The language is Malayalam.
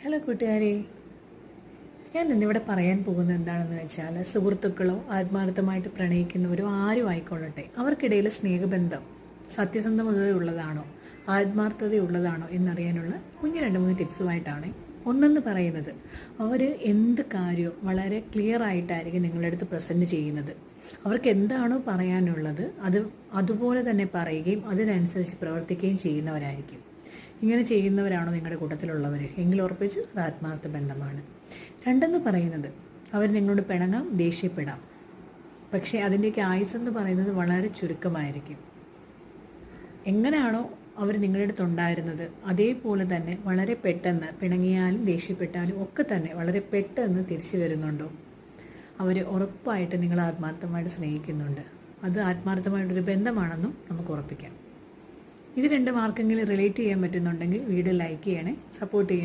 ഹലോ കൂട്ടുകാരെ, ഞാൻ ഇന്നിവിടെ പറയാൻ പോകുന്നത് എന്താണെന്ന് വെച്ചാൽ, സുഹൃത്തുക്കളോ ആത്മാർത്ഥമായിട്ട് പ്രണയിക്കുന്നവരോ ആരും ആയിക്കൊള്ളട്ടെ, അവർക്കിടയിൽ സ്നേഹബന്ധം സത്യസന്ധതയുള്ളതാണോ ആത്മാർത്ഥതയുള്ളതാണോ എന്നറിയാനുള്ള കുഞ്ഞു 2-3 ടിപ്സുമായിട്ടാണ്. ഒന്നെന്ന് പറയുന്നത്, അവർ എന്ത് കാര്യവും വളരെ ക്ലിയർ ആയിട്ടായിരിക്കും നിങ്ങളുടെ അടുത്ത് പ്രസൻറ്റ് ചെയ്യുന്നത്. അവർക്ക് എന്താണോ പറയാനുള്ളത് അത് അതുപോലെ തന്നെ പറയുകയും അതിനനുസരിച്ച് പ്രവർത്തിക്കുകയും ചെയ്യുന്നവരായിരിക്കും. ഇങ്ങനെ ചെയ്യുന്നവരാണോ നിങ്ങളുടെ കൂട്ടത്തിലുള്ളവർ എങ്കിൽ ഉറപ്പിച്ച് അത് ആത്മാർത്ഥ ബന്ധമാണ്. രണ്ടെന്ന് പറയുന്നത്, അവർ നിങ്ങളോട് പിണങ്ങാം, ദേഷ്യപ്പെടാം, പക്ഷേ അതിൻ്റെയൊക്കെ ആയുസ്സെന്ന് പറയുന്നത് വളരെ ചുരുക്കമായിരിക്കും. എങ്ങനെയാണോ അവർ നിങ്ങളുടെ അടുത്തുണ്ടായിരുന്നത് അതേപോലെ തന്നെ വളരെ പെട്ടെന്ന് പിണങ്ങിയാലും ദേഷ്യപ്പെട്ടാലും ഒക്കെ തന്നെ വളരെ പെട്ടെന്ന് തിരിച്ചു വരുന്നുണ്ടോ? അവർ ഉറപ്പായിട്ട് നിങ്ങൾ ആത്മാർത്ഥമായിട്ട് സ്നേഹിക്കുന്നുണ്ട്. അത് ആത്മാർത്ഥമായിട്ടൊരു ബന്ധമാണെന്നും നമുക്ക് ഉറപ്പിക്കാം. ഇത് രണ്ടും ആർക്കെങ്കിലും റിലേറ്റ് ചെയ്യാൻ പറ്റുന്നുണ്ടെങ്കിൽ വീഡിയോ ലൈക്ക് ചെയ്യണേ, സപ്പോർട്ട് ചെയ്യണേ.